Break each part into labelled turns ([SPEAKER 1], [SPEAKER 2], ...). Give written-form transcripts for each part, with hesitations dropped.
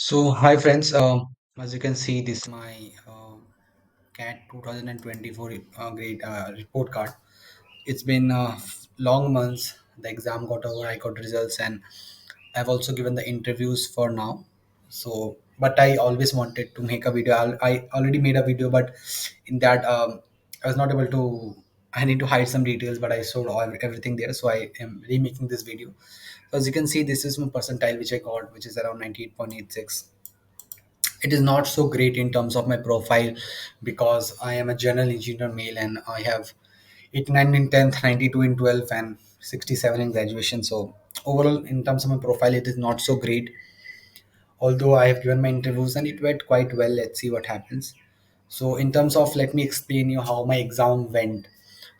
[SPEAKER 1] So, hi friends. As you can see, this is my CAT 2024 grade report card. It's been long months. The exam got over. I got results, and I've also given the interviews for now. So, but I always wanted to make a video. I already made a video, but in that I was not able to. I need to hide some details, but I showed everything there. So I am remaking this video. So as you can see, this is my percentile which I got, which is around 98.86. It is not so great in terms of my profile because I am a general engineer male and I have 89 in 10th, 92 in 12th, and 67 in graduation. So overall, in terms of my profile, it is not so great. Although I have given my interviews and it went quite well. Let's see what happens. So in terms of, let me explain you how my exam went.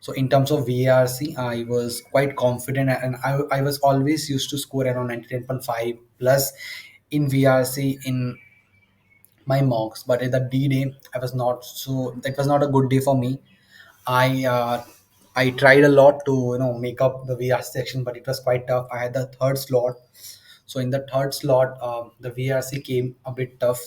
[SPEAKER 1] So in terms of VARC, I was quite confident and I was always used to score around 99.5 plus in VRC in my mocks, but at the D day I was not so, it was not a good day for me. I uh, i tried a lot to make up the VR section, but it was quite tough. I had the third slot. So in the third slot, the VRC came a bit tough.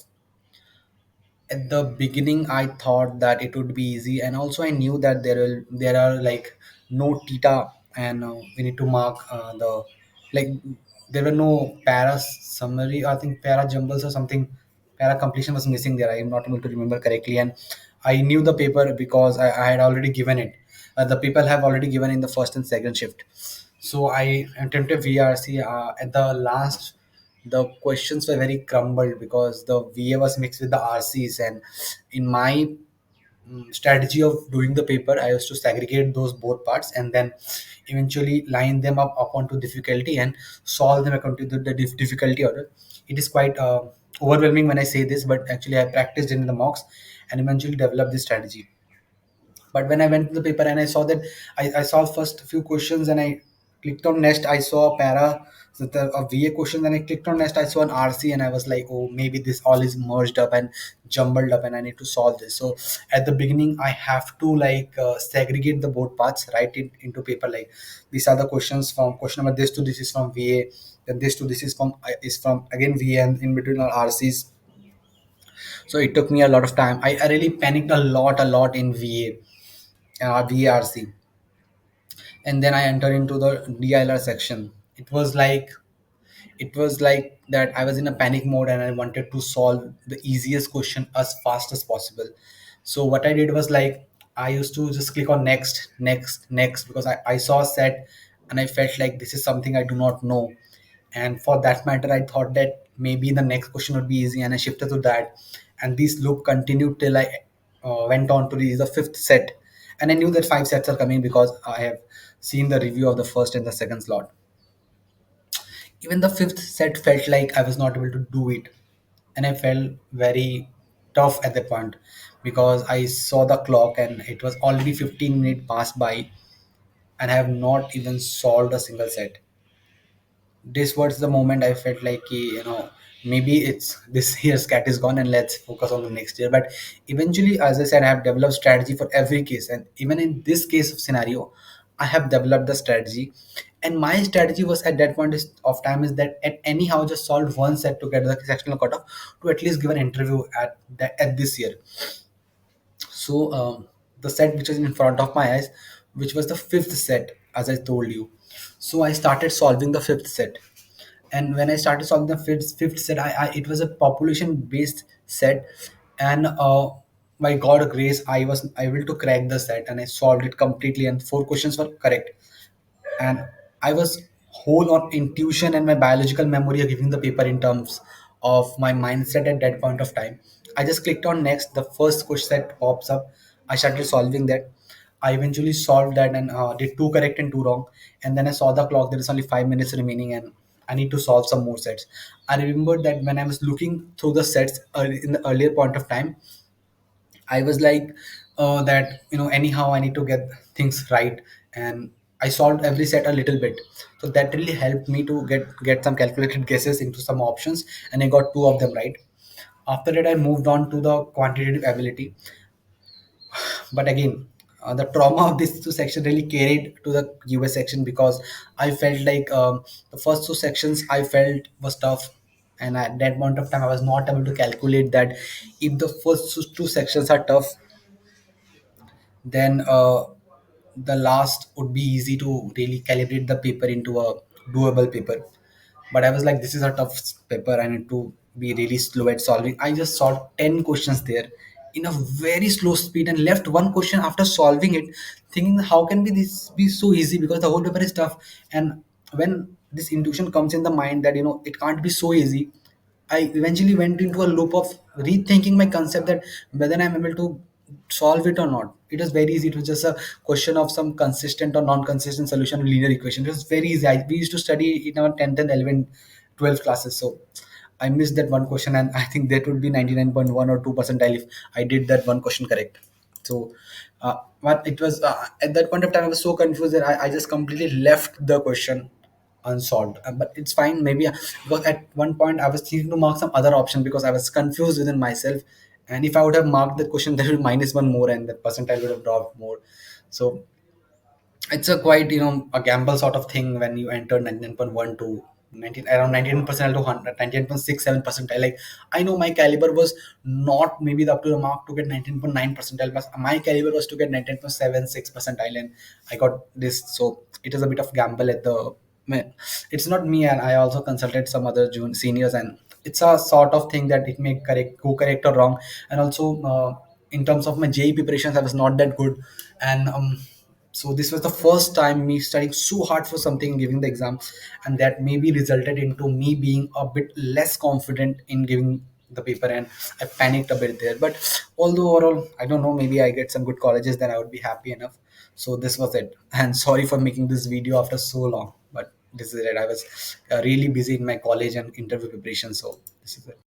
[SPEAKER 1] At the beginning I thought that it would be easy, and also I knew that there are like no theta, and we need to mark the, like, there were no para summary, I think para jumbles or something. Para completion was missing there. I am not able to remember correctly, and I knew the paper because I had already given it. The people have already given in the first and second shift. So I attempted VRC. At the last, the questions were very crumbled because the VA was mixed with the RCs, and in my strategy of doing the paper, I used to segregate those both parts and then eventually line them up onto difficulty and solve them according to the difficulty order. It is quite overwhelming when I say this, but actually I practiced in the mocks and eventually developed this strategy. But when I went to the paper and I saw that I saw first few questions and I clicked on next, I saw a para, so a VA question, and I clicked on next, I saw an RC, and I was like, oh, maybe this all is merged up and jumbled up and I need to solve this. So at the beginning I have to like segregate the both parts, write it into paper, like these are the questions from question number this to this is from VA, then this to this is from again VA, and in between are RCs. So it took me a lot of time. I really panicked a lot in VA, VRC, and then I entered into the DILR section. It was like that I was in a panic mode and I wanted to solve the easiest question as fast as possible. So what I did was like I used to just click on next, next, next, because I saw a set and I felt like this is something I do not know. And for that matter, I thought that maybe the next question would be easy, and I shifted to that. And this loop continued till I went on to the fifth set. And I knew that five sets are coming because I have seen the review of the first and the second slot. Even the fifth set felt like I was not able to do it, and I felt very tough at the point because I saw the clock and it was already 15 minutes passed by, and I have not even solved a single set. This was the moment I felt like maybe it's this year's cat is gone and let's focus on the next year. But eventually, as I said, I have developed strategy for every case, and even in this case of scenario, I have developed the strategy. And my strategy was at that point of time is that at anyhow just solve one set to get the sectional cutoff to at least give an interview at this year. So the set which was in front of my eyes, which was the fifth set, as I told you. So I started solving the fifth set, and when I started solving the fifth set, I it was a population based set, and by God grace, I was able to crack the set, and I solved it completely, and four questions were correct. And I was whole on intuition and my biological memory of giving the paper in terms of my mindset at that point of time. I just clicked on next. The first question that pops up, I started solving that. I eventually solved that and did two correct and two wrong. And then I saw the clock. There is only 5 minutes remaining, and I need to solve some more sets. I remember that when I was looking through the sets in the earlier point of time, I was like, that anyhow I need to get things right, and I solved every set a little bit. So that really helped me to get some calculated guesses into some options, and I got two of them right. After that, I moved on to the quantitative ability, but again, the trauma of this two section really carried to the US section because I felt like the first two sections I felt was tough. And at that point of time I was not able to calculate that if the first two sections are tough, then the last would be easy to really calibrate the paper into a doable paper. But I was like, this is a tough paper, I need to be really slow at solving. I just solved 10 questions there in a very slow speed and left one question after solving it, thinking how can be this be so easy, because the whole paper is tough. And when this intuition comes in the mind that it can't be so easy, I eventually went into a loop of rethinking my concept that whether I'm able to solve it or not. It was very easy. It was just a question of some consistent or non-consistent solution to linear equation. It was very easy. We used to study in our 10th and 11th, 12th classes. So I missed that one question, and I think that would be 99.1 or 2 percentile if I did that one question correct. So, but it was at that point of time I was so confused that I just completely left the question unsolved. But it's fine, maybe because at one point I was thinking to mark some other option because I was confused within myself. And if I would have marked that question, there would be minus one more, and the percentile would have dropped more. So it's a quite a gamble sort of thing when you enter 99.1 to 19 around 99% to 100 99.67 percentile. Like, I know my caliber was not maybe up to the mark to get 19.9 percentile, but my caliber was to get 19.76 percentile, and I got this. So it is a bit of gamble at the man. It's not me, and I also consulted some other seniors, and it's a sort of thing that it may correct or wrong. And also in terms of my JE preparations, I was not that good. And so this was the first time me studying so hard for something, giving the exam, and that maybe resulted into me being a bit less confident in giving the paper, and I panicked a bit there. But although overall, I don't know, maybe I get some good colleges, then I would be happy enough. So this was it. And sorry for making this video after so long, but this is it. I was really busy in my college and interview preparation, so this is it.